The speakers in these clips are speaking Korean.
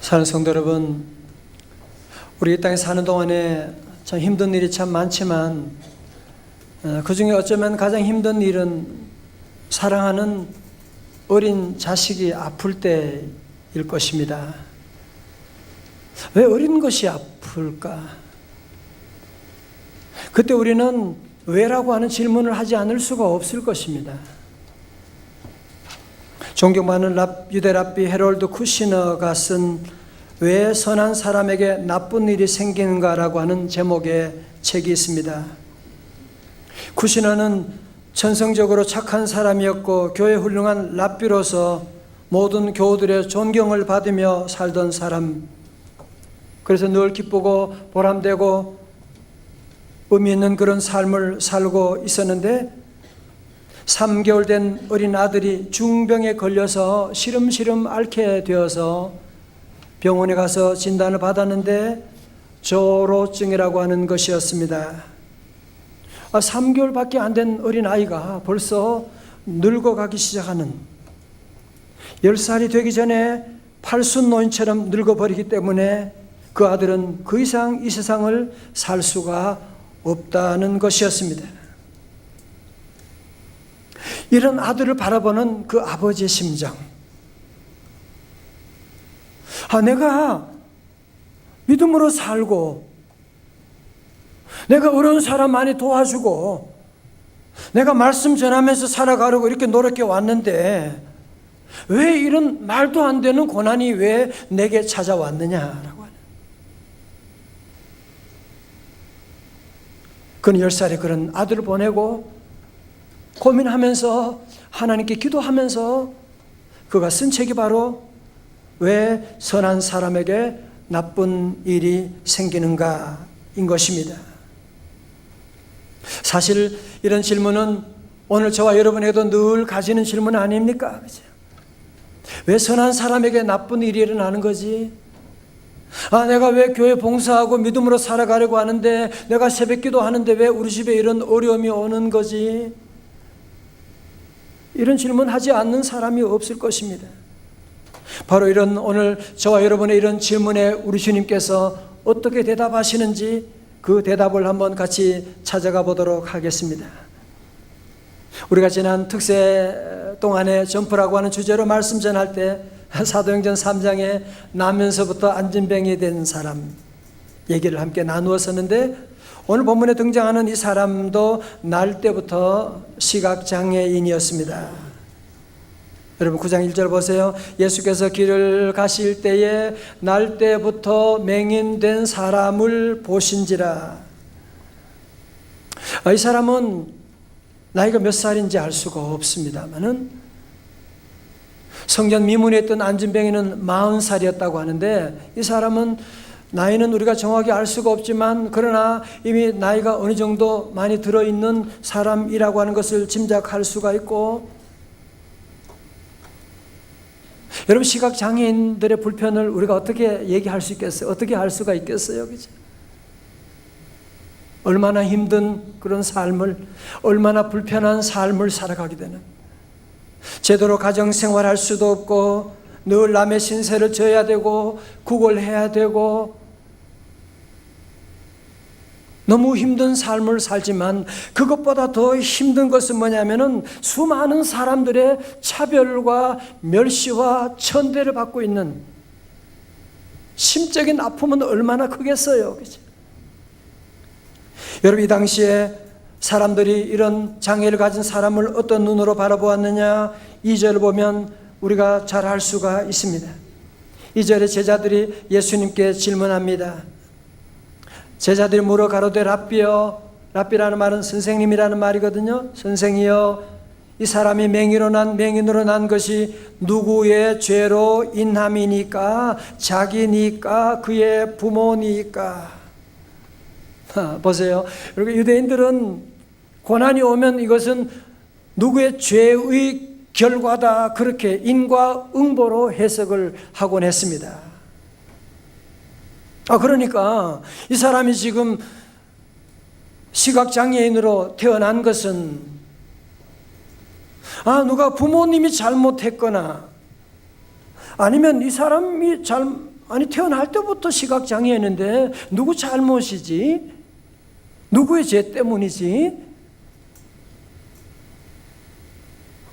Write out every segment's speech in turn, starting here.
사는 성도 여러분, 우리 이 땅에 사는 동안에 참 힘든 일이 참 많지만 그 중에 어쩌면 가장 힘든 일은 사랑하는 어린 자식이 아플 때일 것입니다. 왜 어린 것이 아플까? 그때 우리는 왜라고 하는 질문을 하지 않을 수가 없을 것입니다. 존경받는 유대 랍비 헤롤드 쿠시너가 쓴 왜 선한 사람에게 나쁜 일이 생기는가라고 하는 제목의 책이 있습니다. 쿠시너는 천성적으로 착한 사람이었고 교회 훌륭한 랍비로서 모든 교우들의 존경을 받으며 살던 사람, 그래서 늘 기쁘고 보람되고 의미 있는 그런 삶을 살고 있었는데 3개월 된 어린 아들이 중병에 걸려서 시름시름 앓게 되어서 병원에 가서 진단을 받았는데 조로증이라고 하는 것이었습니다. 3개월밖에 안 된 어린 아이가 벌써 늙어가기 시작하는, 10살이 되기 전에 팔순 노인처럼 늙어버리기 때문에 그 아들은 그 이상 이 세상을 살 수가 없다는 것이었습니다. 이런 아들을 바라보는 그 아버지의 심정, 내가 믿음으로 살고 내가 어려운 사람 많이 도와주고 내가 말씀 전하면서 살아가려고 이렇게 노력해 왔는데 왜 이런 말도 안 되는 고난이 왜 내게 찾아왔느냐라고 하는, 그는 10살의 그런 아들을 보내고 고민하면서 하나님께 기도하면서 그가 쓴 책이 바로 왜 선한 사람에게 나쁜 일이 생기는가인 것입니다. 사실 이런 질문은 오늘 저와 여러분에게도 늘 가지는 질문 아닙니까? 왜 선한 사람에게 나쁜 일이 일어나는 거지? 내가 왜 교회 봉사하고 믿음으로 살아가려고 하는데, 내가 새벽기도 하는데 왜 우리 집에 이런 어려움이 오는 거지? 이런 질문 하지 않는 사람이 없을 것입니다. 바로 이런 오늘 저와 여러분의 이런 질문에 우리 주님께서 어떻게 대답하시는지 그 대답을 한번 같이 찾아가 보도록 하겠습니다. 우리가 지난 특세 동안에 점프라고 하는 주제로 말씀 전할 때 사도행전 3장에 나면서부터 안진병이 된 사람 얘기를 함께 나누었었는데, 오늘 본문에 등장하는 이 사람도 날 때부터 시각장애인이었습니다. 여러분 9장 1절 보세요. 예수께서 길을 가실 때에 날 때부터 맹인된 사람을 보신지라. 이 사람은 나이가 몇 살인지 알 수가 없습니다만은 성전 미문에 있던 안진병이는 40살이었다고 하는데, 이 사람은 나이는 우리가 정확히 알 수가 없지만 그러나 이미 나이가 어느 정도 많이 들어있는 사람이라고 하는 것을 짐작할 수가 있고, 여러분 시각장애인들의 불편을 우리가 어떻게 얘기할 수 있겠어요? 어떻게 할 수가 있겠어요? 그죠? 얼마나 힘든 그런 삶을, 얼마나 불편한 삶을 살아가게 되는, 제대로 가정생활할 수도 없고 늘 남의 신세를 져야 되고 구걸해야 되고 너무 힘든 삶을 살지만 그것보다 더 힘든 것은 뭐냐면은 수많은 사람들의 차별과 멸시와 천대를 받고 있는 심적인 아픔은 얼마나 크겠어요. 그죠? 여러분 이 당시에 사람들이 이런 장애를 가진 사람을 어떤 눈으로 바라보았느냐, 2절을 보면 우리가 잘 알 수가 있습니다. 2절에 제자들이 예수님께 질문합니다. 제자들이 물어 가로되 랍비여, 랍비라는 말은 선생님이라는 말이거든요. 선생이여, 이 사람이 맹인으로 난 것이 누구의 죄로 인함이니까? 자기니까? 그의 부모니까? 보세요. 그리고 유대인들은 고난이 오면 이것은 누구의 죄의 결과다, 그렇게 인과응보로 해석을 하곤 했습니다. 그러니까 이 사람이 지금 시각장애인으로 태어난 것은 누가 부모님이 잘못했거나 아니면 이 사람이 아니 태어날 때부터 시각장애였는데 누구 잘못이지? 누구의 죄 때문이지?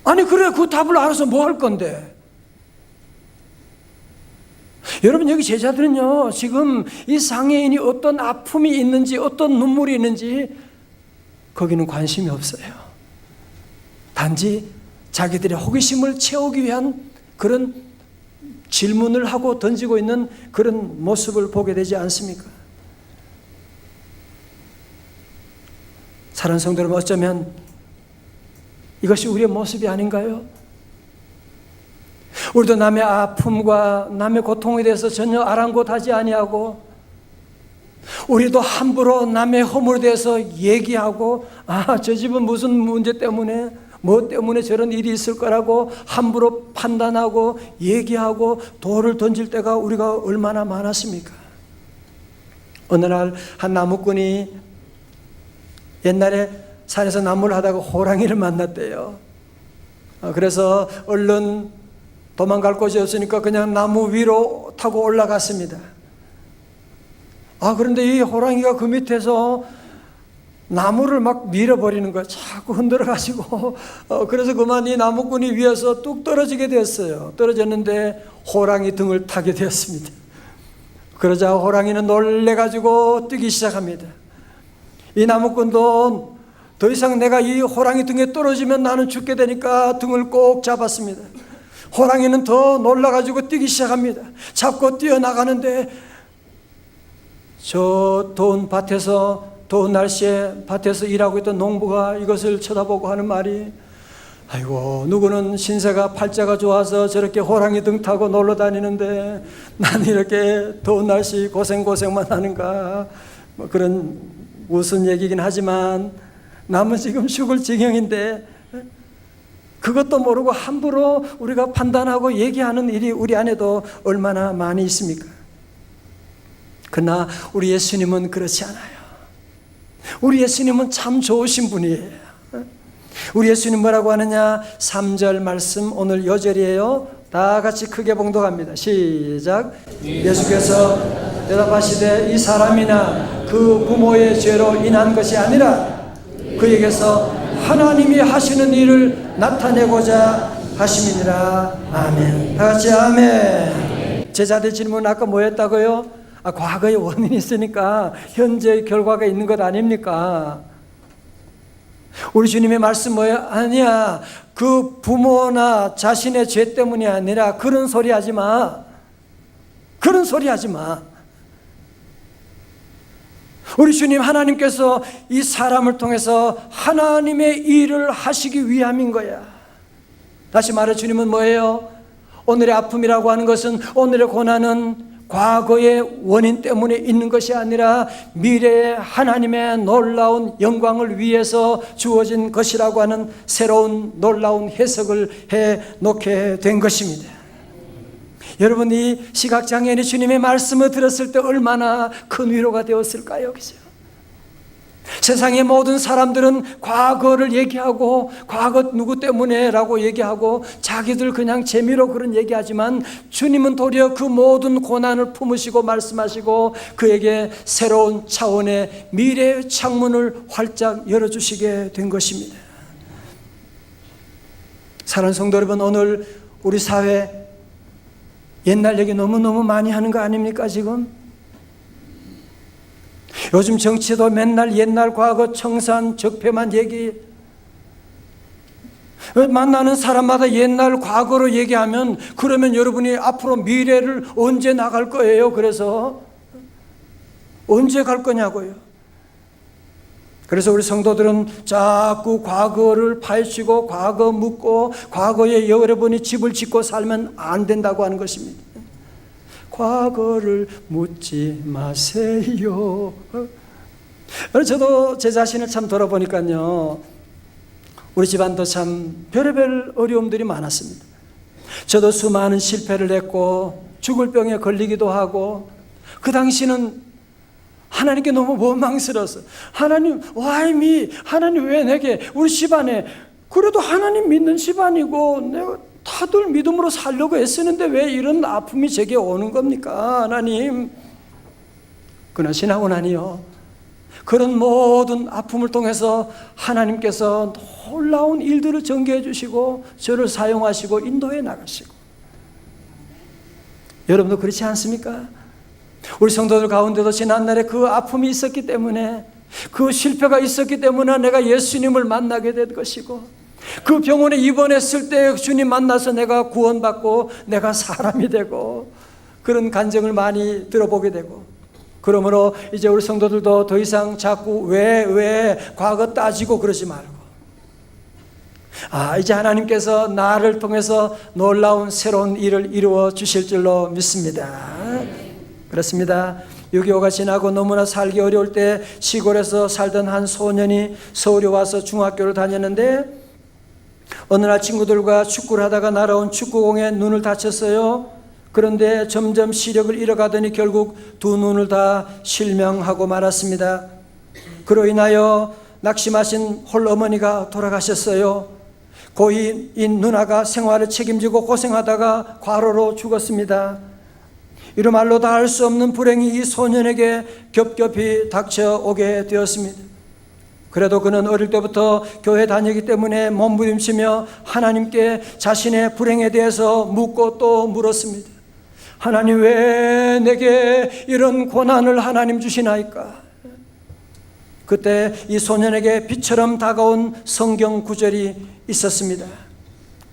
아니 그래 그 답을 알아서 뭐 할 건데? 여러분 여기 제자들은요 지금 이 장애인이 어떤 아픔이 있는지 어떤 눈물이 있는지 거기는 관심이 없어요. 단지 자기들의 호기심을 채우기 위한 그런 질문을 하고 던지고 있는 그런 모습을 보게 되지 않습니까? 사랑하는 성도 여러분, 어쩌면 이것이 우리의 모습이 아닌가요? 우리도 남의 아픔과 남의 고통에 대해서 전혀 아랑곳하지 아니하고 우리도 함부로 남의 허물에 대해서 얘기하고 저 집은 무슨 문제 때문에 뭐 때문에 저런 일이 있을 거라고 함부로 판단하고 얘기하고 돌을 던질 때가 우리가 얼마나 많았습니까? 어느 날 한 나무꾼이 옛날에 산에서 나무를 하다가 호랑이를 만났대요. 그래서 얼른 도망갈 곳이 없으니까 그냥 나무 위로 타고 올라갔습니다. 그런데 이 호랑이가 그 밑에서 나무를 막 밀어버리는 거예요. 자꾸 흔들어가지고 그래서 그만 이 나무꾼이 위에서 뚝 떨어지게 되었어요. 떨어졌는데 호랑이 등을 타게 되었습니다. 그러자 호랑이는 놀래가지고 뛰기 시작합니다. 이 나무꾼도 더 이상 내가 이 호랑이 등에 떨어지면 나는 죽게 되니까 등을 꼭 잡았습니다. 호랑이는 더 놀라가지고 뛰기 시작합니다. 잡고 뛰어나가는데 저 더운 밭에서 더운 날씨에 밭에서 일하고 있던 농부가 이것을 쳐다보고 하는 말이 아이고 누구는 신세가 팔자가 좋아서 저렇게 호랑이 등 타고 놀러 다니는데 나는 이렇게 더운 날씨 고생만 하는가 뭐 그런 무슨 얘기긴 하지만 남은 지금 죽을 지경인데 그것도 모르고 함부로 우리가 판단하고 얘기하는 일이 우리 안에도 얼마나 많이 있습니까? 그러나 우리 예수님은 그렇지 않아요. 우리 예수님은 참 좋으신 분이에요. 우리 예수님 뭐라고 하느냐? 3절 말씀 오늘 여절이에요. 다 같이 크게 봉독합니다. 시작. 예수께서 대답하시되 이 사람이나 그 부모의 죄로 인한 것이 아니라 그에게서 하나님이 하시는 일을 나타내고자 하심이니라. 아멘. 다 같이 아멘. 제자들 질문 아까 뭐였다고요? 과거의 원인이 있으니까 현재의 결과가 있는 것 아닙니까? 우리 주님의 말씀 뭐예요? 아니야. 그 부모나 자신의 죄 때문이 아니라 그런 소리 하지 마. 그런 소리 하지 마. 우리 주님 하나님께서 이 사람을 통해서 하나님의 일을 하시기 위함인 거야. 다시 말해 주님은 뭐예요? 오늘의 아픔이라고 하는 것은 오늘의 고난은 과거의 원인 때문에 있는 것이 아니라 미래의 하나님의 놀라운 영광을 위해서 주어진 것이라고 하는 새로운 놀라운 해석을 해 놓게 된 것입니다. 여러분 이 시각장애인이 주님의 말씀을 들었을 때 얼마나 큰 위로가 되었을까요? 그죠? 세상의 모든 사람들은 과거를 얘기하고 과거 누구 때문에 라고 얘기하고 자기들 그냥 재미로 그런 얘기하지만 주님은 도리어 그 모든 고난을 품으시고 말씀하시고 그에게 새로운 차원의 미래의 창문을 활짝 열어주시게 된 것입니다. 사랑하는 성도 여러분, 오늘 우리 사회 옛날 얘기 너무너무 많이 하는 거 아닙니까 지금? 요즘 정치도 맨날 옛날 과거 청산 적폐만 얘기, 만나는 사람마다 옛날 과거로 얘기하면 그러면 여러분이 앞으로 미래를 언제 나갈 거예요? 그래서 언제 갈 거냐고요. 그래서 우리 성도들은 자꾸 과거를 파헤치고 과거 묻고 과거에 여러분이 집을 짓고 살면 안 된다고 하는 것입니다. 과거를 묻지 마세요. 저도 제 자신을 참 돌아보니까요, 우리 집안도 참 별의별 어려움들이 많았습니다. 저도 수많은 실패를 했고 죽을 병에 걸리기도 하고 그 당시는 하나님께 너무 원망스러웠어요. 하나님, why me? 하나님 왜 내게? 우리 집안에 그래도 하나님 믿는 집안이고 내가 다들 믿음으로 살려고 애쓰는데 왜 이런 아픔이 제게 오는 겁니까, 하나님? 그러나 지나고 나니요, 그런 모든 아픔을 통해서 하나님께서 놀라운 일들을 전개해 주시고 저를 사용하시고 인도해 나가시고, 여러분도 그렇지 않습니까? 우리 성도들 가운데도 지난날에 그 아픔이 있었기 때문에, 그 실패가 있었기 때문에 내가 예수님을 만나게 된 것이고, 그 병원에 입원했을 때 주님 만나서 내가 구원받고 내가 사람이 되고, 그런 간증을 많이 들어보게 되고, 그러므로 이제 우리 성도들도 더 이상 자꾸 왜 과거 따지고 그러지 말고, 이제 하나님께서 나를 통해서 놀라운 새로운 일을 이루어 주실 줄로 믿습니다. 그렇습니다. 6.25가 지나고 너무나 살기 어려울 때 시골에서 살던 한 소년이 서울에 와서 중학교를 다녔는데, 어느 날 친구들과 축구를 하다가 날아온 축구공에 눈을 다쳤어요. 그런데 점점 시력을 잃어가더니 결국 두 눈을 다 실명하고 말았습니다. 그로 인하여 낙심하신 홀어머니가 돌아가셨어요. 고인인 누나가 생활을 책임지고 고생하다가 과로로 죽었습니다. 이루 말로 다 할 수 없는 불행이 이 소년에게 겹겹이 닥쳐오게 되었습니다. 그래도 그는 어릴 때부터 교회 다니기 때문에 몸부림치며 하나님께 자신의 불행에 대해서 묻고 또 물었습니다. 하나님, 왜 내게 이런 고난을 하나님 주시나이까? 그때 이 소년에게 빛처럼 다가온 성경 구절이 있었습니다.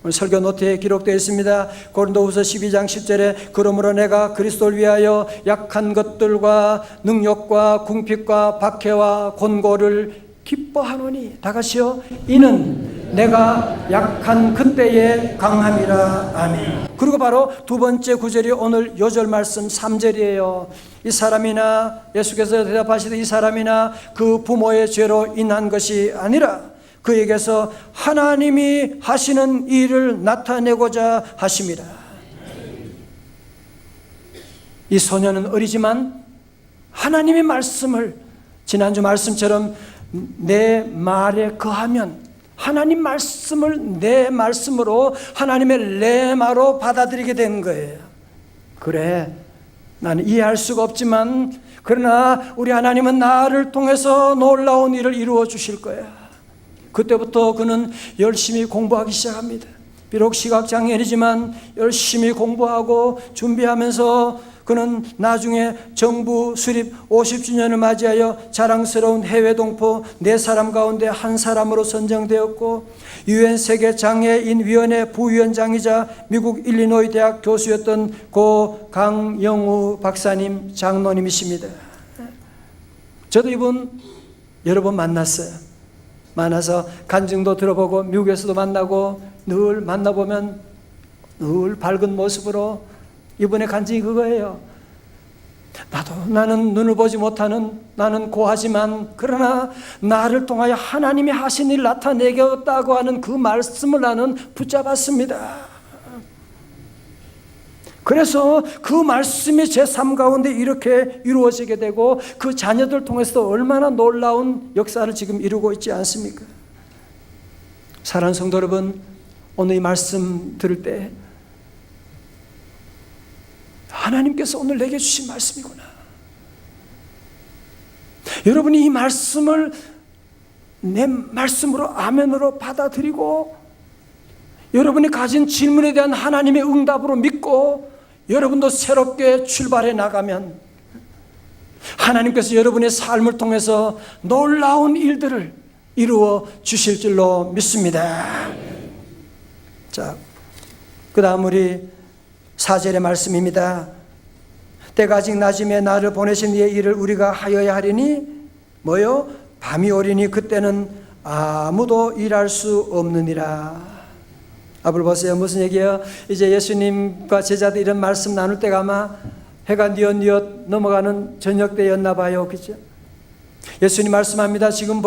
오늘 설교 노트에 기록되어 있습니다. 고린도후서 12장 10절에 그러므로 내가 그리스도를 위하여 약한 것들과 능력과 궁핍과 박해와 곤고를 기뻐하노니, 다 같이요, 이는 내가 약한 그때의 강함이라. 아멘. 그리고 바로 두 번째 구절이 오늘 요절 말씀 3절이에요. 이 사람이나, 예수께서 대답하시되 이 사람이나 그 부모의 죄로 인한 것이 아니라 그에게서 하나님이 하시는 일을 나타내고자 하심이라. 이 소년은 어리지만 하나님의 말씀을, 지난주 말씀처럼 내 말에 거하면, 하나님 말씀을 내 말씀으로, 하나님의 레마로 받아들이게 된 거예요. 그래, 나는 이해할 수가 없지만 그러나 우리 하나님은 나를 통해서 놀라운 일을 이루어 주실 거야. 그때부터 그는 열심히 공부하기 시작합니다. 비록 시각장애이지만 열심히 공부하고 준비하면서 그는 나중에 정부 수립 50주년을 맞이하여 자랑스러운 해외 동포 4사람 가운데 한 사람으로 선정되었고, 유엔 세계장애인위원회 부위원장이자 미국 일리노이 대학 교수였던 고 강영우 박사님 장로님이십니다. 저도 이분 여러 번 만났어요. 만나서 간증도 들어보고 미국에서도 만나고, 늘 만나보면 늘 밝은 모습으로, 이번에 간증이 그거예요. 나는 눈을 보지 못하는, 나는 고하지만 그러나 나를 통하여 하나님이 하신 일 나타내겠다고 하는 그 말씀을 나는 붙잡았습니다. 그래서 그 말씀이 제 삶 가운데 이렇게 이루어지게 되고, 그 자녀들 통해서도 얼마나 놀라운 역사를 지금 이루고 있지 않습니까? 사랑하는 성도 여러분, 오늘 이 말씀 들을 때 하나님께서 오늘 내게 주신 말씀이구나. 여러분이 이 말씀을 내 말씀으로, 아멘으로 받아들이고, 여러분이 가진 질문에 대한 하나님의 응답으로 믿고 여러분도 새롭게 출발해 나가면 하나님께서 여러분의 삶을 통해서 놀라운 일들을 이루어 주실 줄로 믿습니다. 자, 그 다음 우리 4절의 말씀입니다. 때가 아직 낮음에 나를 보내신 이의 일을 우리가 하여야 하리니 뭐요? 밤이 오리니 그때는 아무도 일할 수 없느니라. 앞을 보세요. 무슨 얘기예요? 이제 예수님과 제자들 이런 말씀 나눌 때가 아마 해가 뉘엿뉘엿 넘어가는 저녁 때였나 봐요. 그죠? 예수님 말씀합니다. 지금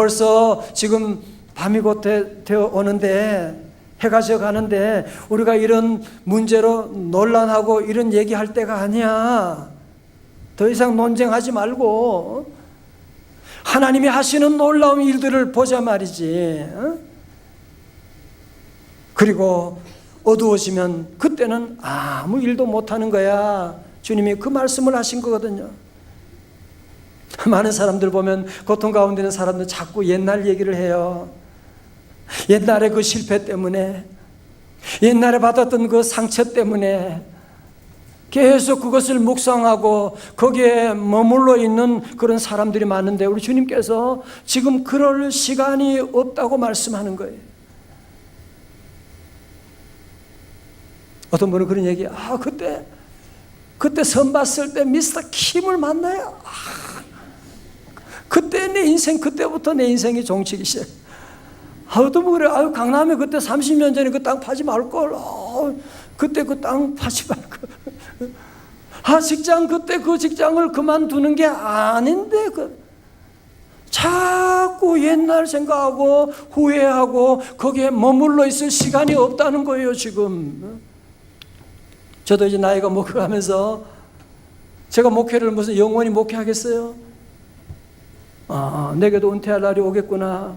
밤이 곧 되어 오는데, 해가 져 가는데 우리가 이런 문제로 논란하고 이런 얘기할 때가 아니야. 더 이상 논쟁하지 말고 하나님이 하시는 놀라운 일들을 보자 말이지. 그리고 어두워지면 그때는 아무 일도 못하는 거야. 주님이 그 말씀을 하신 거거든요. 많은 사람들 보면 고통 가운데 있는 사람들 자꾸 옛날 얘기를 해요. 옛날의 그 실패 때문에, 옛날에 받았던 그 상처 때문에 계속 그것을 묵상하고 거기에 머물러 있는 그런 사람들이 많은데, 우리 주님께서 지금 그럴 시간이 없다고 말씀하는 거예요. 어떤 분은 그런 얘기, 그때 선 봤을 때 미스터 킴을 만나요. 그때 내 인생, 그때부터 내 인생이 종치기 시작. 어떤 분은 그래, 강남에 그때 30년 전에 그 땅 파지 말걸. 그때 그 땅 파지 말걸. 직장, 그때 그 직장을 그만두는 게 아닌데, 자꾸 옛날 생각하고 후회하고 거기에 머물러 있을 시간이 없다는 거예요, 지금. 저도 이제 나이가 먹어가면서 제가 목회를 무슨 영원히 목회하겠어요? 내게도 은퇴할 날이 오겠구나.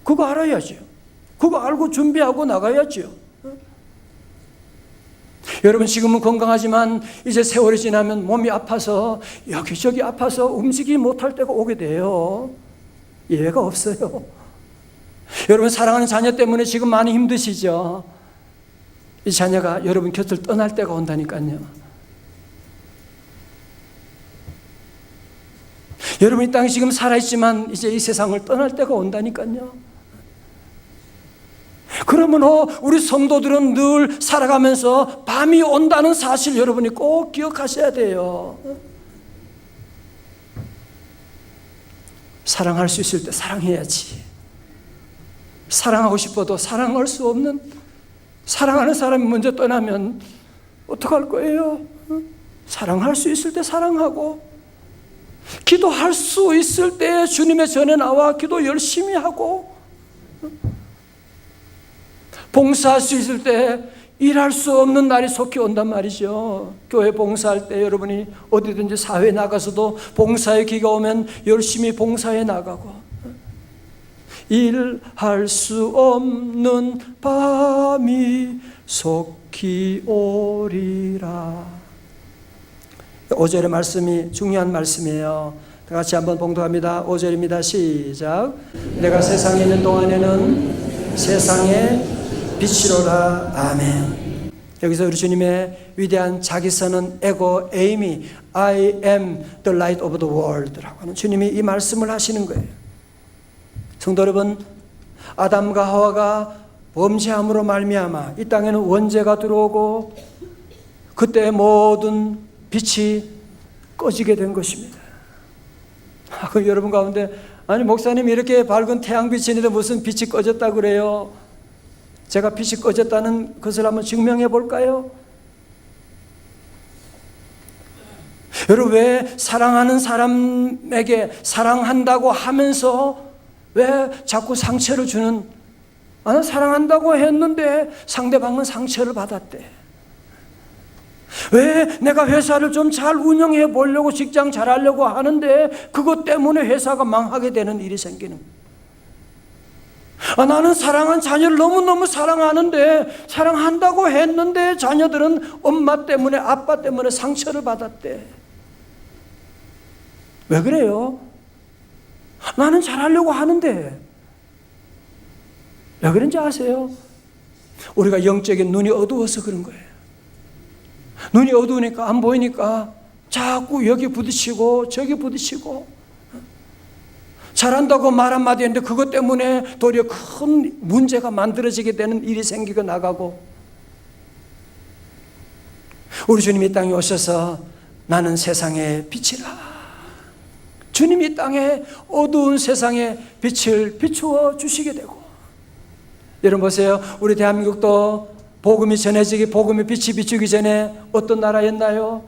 그거 알아야죠. 그거 알고 준비하고 나가야죠. 여러분, 지금은 건강하지만 이제 세월이 지나면 몸이 아파서 여기저기 아파서 움직이지 못할 때가 오게 돼요. 이해가 없어요. 여러분, 사랑하는 자녀 때문에 지금 많이 힘드시죠? 이 자녀가 여러분 곁을 떠날 때가 온다니까요. 여러분, 이 땅에 지금 살아있지만 이제 이 세상을 떠날 때가 온다니까요. 그러면 우리 성도들은 늘 살아가면서 밤이 온다는 사실 여러분이 꼭 기억하셔야 돼요. 사랑할 수 있을 때 사랑해야지. 사랑하고 싶어도 사랑할 수 없는, 사랑하는 사람이 먼저 떠나면 어떡할 거예요? 사랑할 수 있을 때 사랑하고, 기도할 수 있을 때 주님의 전에 나와 기도 열심히 하고, 봉사할 수 있을 때 일할 수 없는 날이 속히 온단 말이죠. 교회 봉사할 때 여러분이 어디든지 사회에 나가서도 봉사의 기가 오면 열심히 봉사해 나가고, 일할 수 없는 밤이 속히 오리라. 5절의 말씀이 중요한 말씀이에요. 다 같이 한번 봉독합니다. 5절입니다. 시작. 내가 세상에 있는 동안에는 세상의 빛이로라. 아멘. 여기서 우리 주님의 위대한 자기선은 에고 에이미, I am the light of the world 라고 하는 주님이 이 말씀을 하시는 거예요. 성도 여러분, 아담과 하와가 범죄함으로 말미암아 이 땅에는 원죄가 들어오고 그때 모든 빛이 꺼지게 된 것입니다. 그럼 여러분 가운데, 아니 목사님 이렇게 밝은 태양빛인데 무슨 빛이 꺼졌다고 그래요? 제가 빛이 꺼졌다는 것을 한번 증명해 볼까요? 여러분, 왜 사랑하는 사람에게 사랑한다고 하면서 왜 자꾸 상처를 주는, 나는 사랑한다고 했는데 상대방은 상처를 받았대. 왜 내가 회사를 좀 잘 운영해 보려고 직장 잘하려고 하는데 그것 때문에 회사가 망하게 되는 일이 생기는 거예요. 나는 사랑한 자녀를 너무너무 사랑하는데, 사랑한다고 했는데 자녀들은 엄마 때문에 아빠 때문에 상처를 받았대. 왜 그래요? 나는 잘하려고 하는데. 왜 그런지 아세요? 우리가 영적인 눈이 어두워서 그런 거예요. 눈이 어두우니까 안 보이니까 자꾸 여기 부딪히고 저기 부딪히고, 잘한다고 말 한마디 했는데 그것 때문에 도리어 큰 문제가 만들어지게 되는 일이 생기고 나가고. 우리 주님이 이 땅에 오셔서 나는 세상의 빛이라, 주님이 이 땅에 어두운 세상에 빛을 비추어 주시게 되고. 여러분 보세요. 우리 대한민국도 복음이 전해지기, 복음의 빛이 비추기 전에 어떤 나라였나요?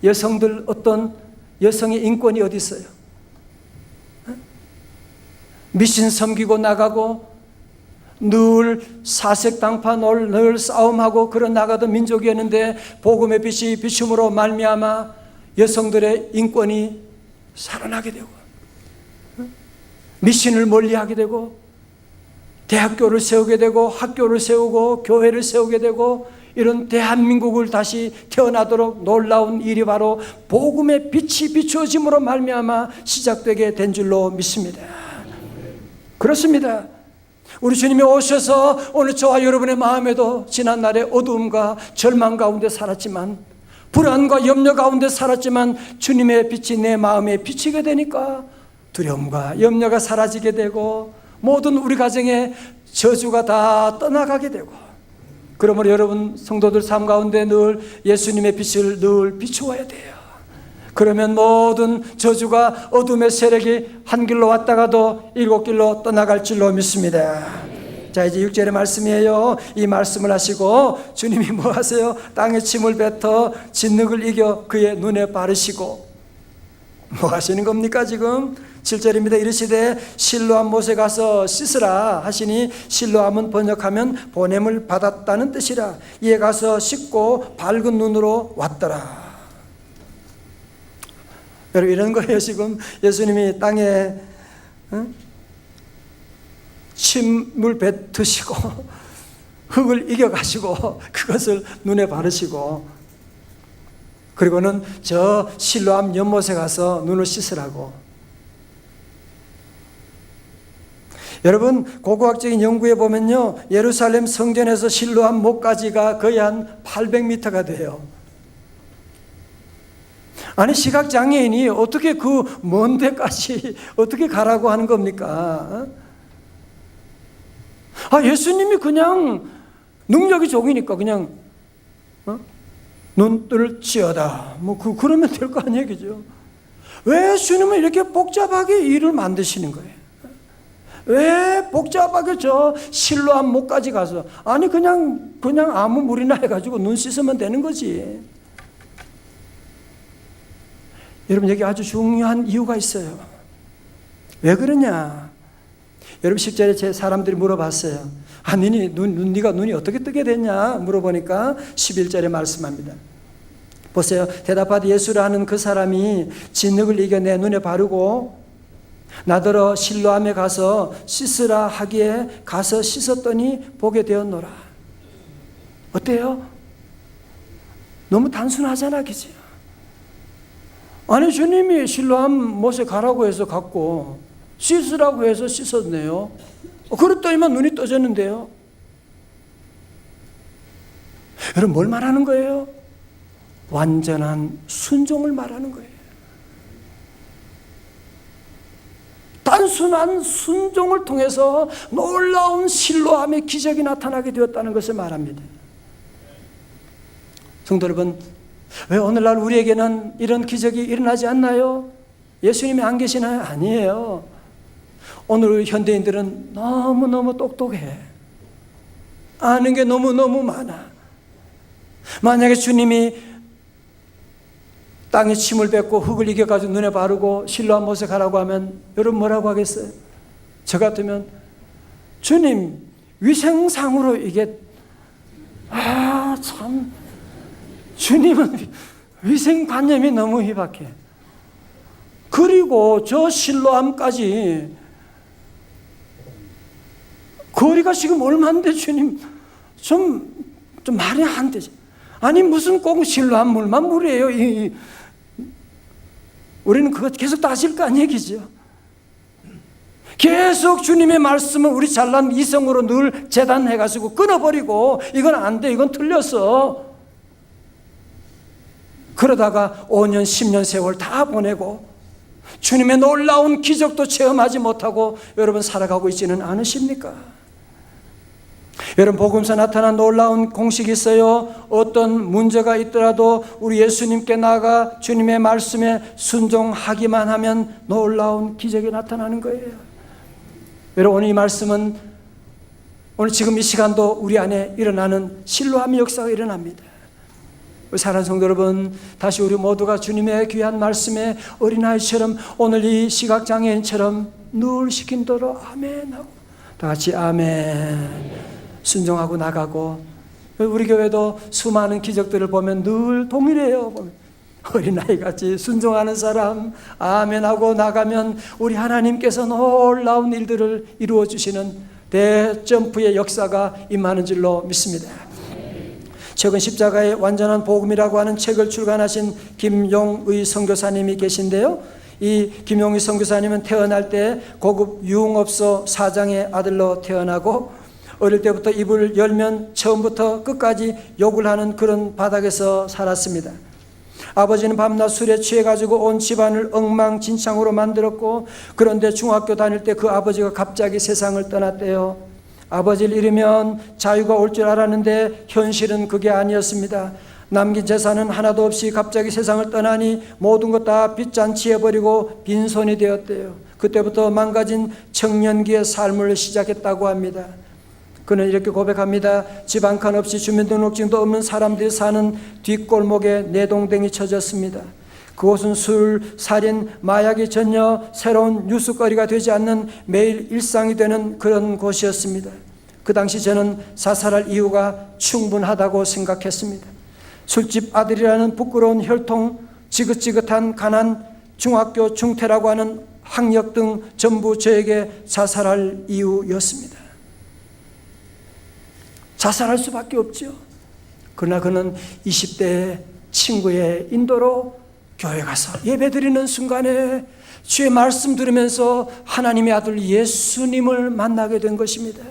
여성들, 어떤 여성의 인권이 어디 있어요? 미신 섬기고 나가고 늘 사색당파 늘 싸움하고 그런 나가던 민족이었는데, 복음의 빛이 비춤으로 말미암아 여성들의 인권이 살아나게 되고 미신을 멀리하게 되고 대학교를 세우게 되고 학교를 세우고 교회를 세우게 되고 이런 대한민국을 다시 태어나도록 놀라운 일이 바로 복음의 빛이 비추어짐으로 말미암아 시작되게 된 줄로 믿습니다. 그렇습니다. 우리 주님이 오셔서 오늘 저와 여러분의 마음에도 지난날에 어두움과 절망 가운데 살았지만, 불안과 염려 가운데 살았지만 주님의 빛이 내 마음에 비치게 되니까 두려움과 염려가 사라지게 되고 모든 우리 가정의 저주가 다 떠나가게 되고, 그러므로 여러분 성도들 삶 가운데 늘 예수님의 빛을 늘 비추어야 돼요. 그러면 모든 저주가 어둠의 세력이 한 길로 왔다가도 일곱 길로 떠나갈 줄로 믿습니다. 자, 이제 6절의 말씀이에요. 이 말씀을 하시고 주님이 뭐 하세요? 땅에 침을 뱉어 진흙을 이겨 그의 눈에 바르시고 뭐 하시는 겁니까 지금? 7절입니다. 이르시되 실로암 못에 가서 씻으라 하시니, 실로암은 번역하면 보냄을 받았다는 뜻이라. 이에 가서 씻고 밝은 눈으로 왔더라. 여러분, 이런 거예요. 지금 예수님이 땅에 침을 뱉으시고 흙을 이겨가시고 그것을 눈에 바르시고, 그리고는 저 실로암 연못에 가서 눈을 씻으라고. 여러분, 고고학적인 연구에 보면요, 예루살렘 성전에서 실로암 못까지가 거의 한 800m가 돼요. 아니, 시각장애인이 어떻게 그 먼 데까지 어떻게 가라고 하는 겁니까? 예수님이 그냥 능력이 적으니까 그냥 눈뜰 지어다 그러면 될 거 아니에요, 그죠? 왜 주님은 이렇게 복잡하게 일을 만드시는 거예요? 왜 복잡하게 저 실로암 못까지 가서, 아니 그냥 아무 물이나 해가지고 눈 씻으면 되는 거지. 여러분, 여기 아주 중요한 이유가 있어요. 왜 그러냐? 여러분, 10절에 제 사람들이 물어봤어요. 네가 눈이 어떻게 뜨게 됐냐 물어보니까 11절에 말씀합니다. 보세요. 대답하되 예수라 하는 그 사람이 진흙을 이겨 내 눈에 바르고 나더러 실로암에 가서 씻으라 하기에 가서 씻었더니 보게 되었노라. 어때요? 너무 단순하잖아, 그치? 아니, 주님이 실로암 못에 가라고 해서 갔고 씻으라고 해서 씻었네요. 그랬더니만 눈이 떠졌는데요. 여러분, 뭘 말하는 거예요? 완전한 순종을 말하는 거예요. 단순한 순종을 통해서 놀라운 실로암의 기적이 나타나게 되었다는 것을 말합니다. 성도 여러분, 왜 오늘날 우리에게는 이런 기적이 일어나지 않나요? 예수님이 안 계시나요? 아니에요. 오늘 현대인들은 너무너무 똑똑해. 아는 게 너무너무 많아. 만약에 주님이 땅에 침을 뱉고 흙을 이겨가지고 눈에 바르고 실로암 못에 가라고 하면 여러분 뭐라고 하겠어요? 저 같으면 주님, 위생상으로 이게 참 주님은 위생관념이 너무 희박해. 그리고 저 실로암까지 거리가 지금 얼마인데 주님 좀 말이 안 되지. 아니, 무슨 꼭 실로암 물만 물이에요. 우리는 그거 계속 따질 거 아니에요, 그죠? 계속 주님의 말씀을 우리 잘난 이성으로 늘 재단해가지고 끊어버리고 이건 안 돼, 이건 틀렸어. 그러다가 5년 10년 세월 다 보내고 주님의 놀라운 기적도 체험하지 못하고 여러분 살아가고 있지는 않으십니까? 여러분, 복음서 나타난 놀라운 공식이 있어요. 어떤 문제가 있더라도 우리 예수님께 나아가 주님의 말씀에 순종하기만 하면 놀라운 기적이 나타나는 거예요. 여러분, 오늘 이 말씀은 오늘 지금 이 시간도 우리 안에 일어나는 실로암의 역사가 일어납니다. 사랑하는 성도 여러분, 다시 우리 모두가 주님의 귀한 말씀에 어린아이처럼 오늘 이 시각장애인처럼 늘 시킨 대로 아멘 하고 다 같이 아멘 순종하고 나가고, 우리 교회도 수많은 기적들을 보면 늘 동일해요. 어린아이같이 순종하는 사람 아멘 하고 나가면 우리 하나님께서 놀라운 일들을 이루어 주시는 대점프의 역사가 임하는 줄로 믿습니다. 최근 십자가의 완전한 복음이라고 하는 책을 출간하신 김용의 선교사님이 계신데요, 이 김용의 선교사님은 태어날 때 고급 유흥업소 사장의 아들로 태어나고 어릴 때부터 입을 열면 처음부터 끝까지 욕을 하는 그런 바닥에서 살았습니다. 아버지는 밤낮 술에 취해가지고 온 집안을 엉망진창으로 만들었고, 그런데 중학교 다닐 때 그 아버지가 갑자기 세상을 떠났대요. 아버지를 잃으면 자유가 올 줄 알았는데 현실은 그게 아니었습니다. 남긴 재산은 하나도 없이 갑자기 세상을 떠나니 모든 것 다 빚잔치해버리고 빈손이 되었대요. 그때부터 망가진 청년기의 삶을 시작했다고 합니다. 그는 이렇게 고백합니다. 집 한 칸 없이 주민등록증도 없는 사람들이 사는 뒷골목에 내동댕이 쳐졌습니다. 그곳은 술, 살인, 마약이 전혀 새로운 뉴스거리가 되지 않는 매일 일상이 되는 그런 곳이었습니다. 그 당시 저는 자살할 이유가 충분하다고 생각했습니다. 술집 아들이라는 부끄러운 혈통, 지긋지긋한 가난, 중학교 중퇴라고 하는 학력 등 전부 저에게 자살할 이유였습니다. 자살할 수밖에 없죠. 그러나 그는 20대 친구의 인도로 교회 가서 예배드리는 순간에 주의 말씀 들으면서 하나님의 아들 예수님을 만나게 된 것입니다.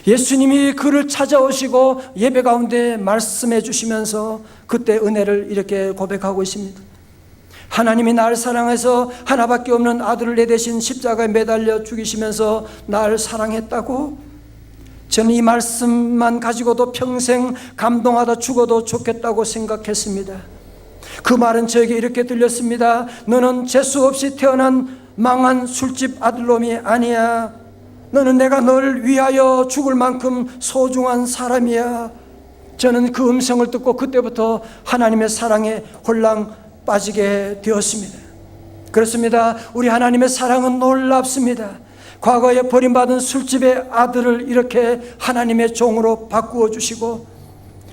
예수님이 그를 찾아오시고 예배 가운데 말씀해 주시면서 그때 은혜를 이렇게 고백하고 있습니다. 하나님이 나를 사랑해서 하나밖에 없는 아들을 내 대신 십자가에 매달려 죽이시면서 나를 사랑했다고. 저는 이 말씀만 가지고도 평생 감동하다 죽어도 좋겠다고 생각했습니다. 그 말은 저에게 이렇게 들렸습니다. 너는 재수 없이 태어난 망한 술집 아들놈이 아니야. 너는 내가 너를 위하여 죽을 만큼 소중한 사람이야. 저는 그 음성을 듣고 그때부터 하나님의 사랑에 홀랑 빠지게 되었습니다. 그렇습니다. 우리 하나님의 사랑은 놀랍습니다. 과거에 버림받은 술집의 아들을 이렇게 하나님의 종으로 바꾸어 주시고,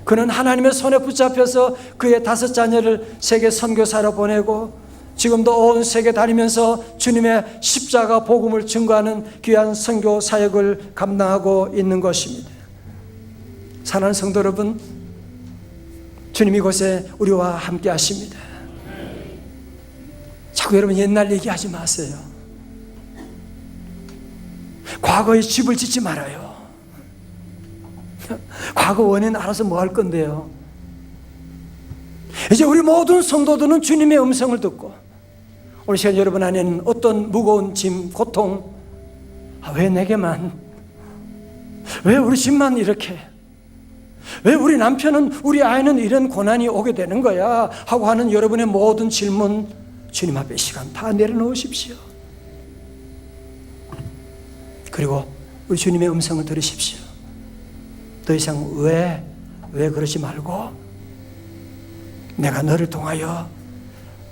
그는 하나님의 손에 붙잡혀서 그의 5 자녀를 세계 선교사로 보내고 지금도 온 세계 다니면서 주님의 십자가 복음을 증거하는 귀한 선교 사역을 감당하고 있는 것입니다. 사랑하는 성도 여러분, 주님 이곳에 우리와 함께 하십니다. 자꾸 여러분 옛날 얘기하지 마세요. 과거에 집을 짓지 말아요. 과거 원인 알아서 뭐 할 건데요. 이제 우리 모든 성도들은 주님의 음성을 듣고, 우리 시간 여러분 안에는 어떤 무거운 짐, 고통, 왜 내게만, 왜 우리 집만 이렇게, 왜 우리 남편은, 우리 아이는 이런 고난이 오게 되는 거야 하고 하는 여러분의 모든 질문, 주님 앞에 시간 다 내려놓으십시오. 그리고 우리 주님의 음성을 들으십시오. 더 이상 왜 그러지 말고, 내가 너를 통하여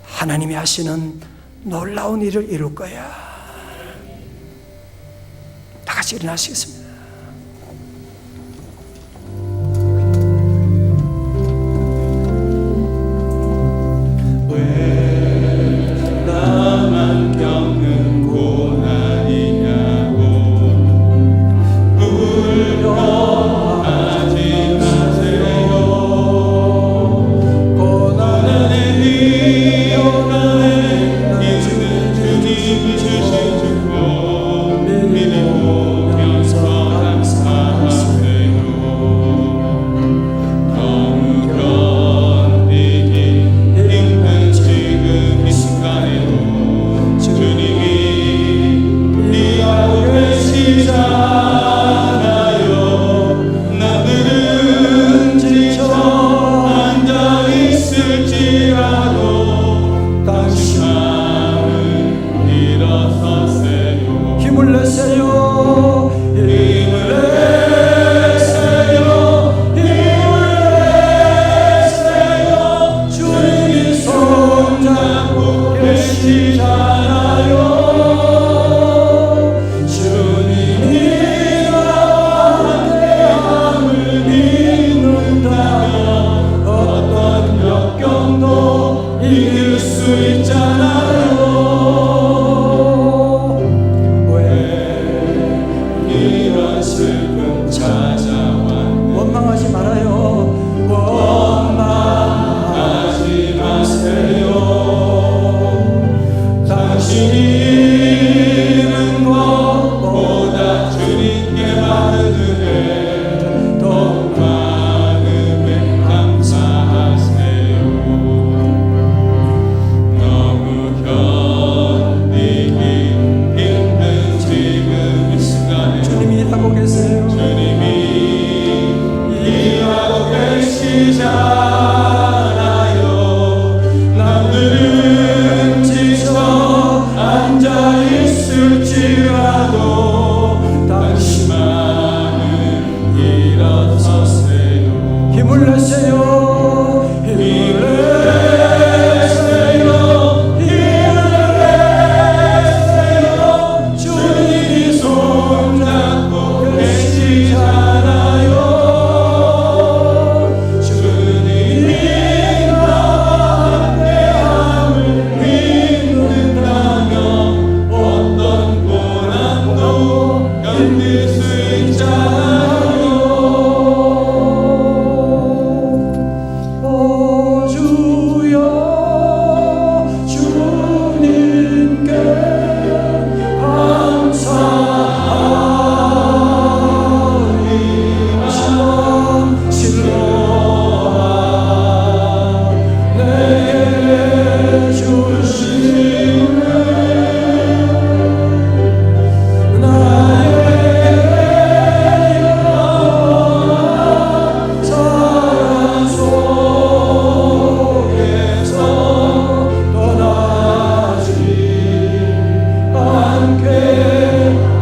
하나님이 하시는 놀라운 일을 이룰 거야. 다 같이 일어나시겠습니다. 당신이 것보다 주님께 많은 은혜 더 많음에 감사하세요. 너무 견디기 힘든 지금 이 순간에 주님이 일하고 계세요. 주님이 일하고 계시잖아요. 남들은 지쳐 앉아 있을지라도 당신만은 일어서세요. 힘을 내세요. 힘을 내세요. 힘을 내세요. 주님이 손잡고 계시잖아요. 주님이 나와 함께함을 믿는다면 어떤 고난도 견딜 수 있잖아요. 오 주여 주님께 감사하리. 실로와 내게 주시네. 나의 영원한 사랑 속에서 떠나지 않게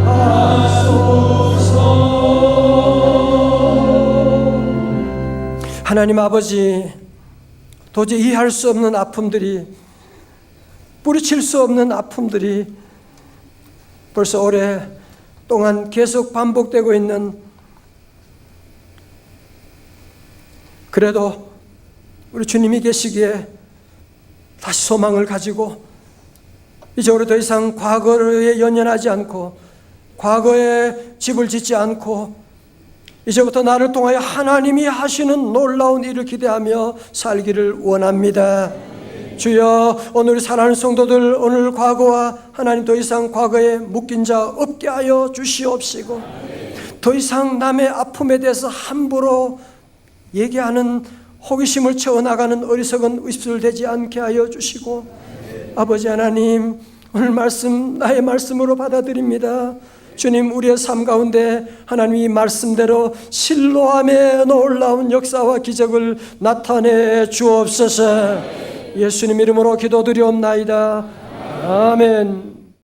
하소서. 하나님 아버지, 도저히 이해할 수 없는 아픔들이, 뿌리칠 수 없는 아픔들이 벌써 오랫동안 계속 반복되고 있는, 그래도 우리 주님이 계시기에 다시 소망을 가지고 이제 우리 더 이상 과거에 연연하지 않고 과거에 집을 짓지 않고 이제부터 나를 통하여 하나님이 하시는 놀라운 일을 기대하며 살기를 원합니다. 주여, 오늘 사랑하는 성도들, 오늘 과거와 하나님 더 이상 과거에 묶인 자 없게 하여 주시옵시고, 더 이상 남의 아픔에 대해서 함부로 얘기하는 호기심을 채워나가는 어리석은 의습을 되지 않게 하여 주시고, 아버지 하나님, 오늘 말씀 나의 말씀으로 받아들입니다. 주님, 우리의 삶 가운데 하나님 이 말씀대로 실로암의 놀라운 역사와 기적을 나타내 주옵소서. 예수님 이름으로 기도드리옵나이다. 아멘.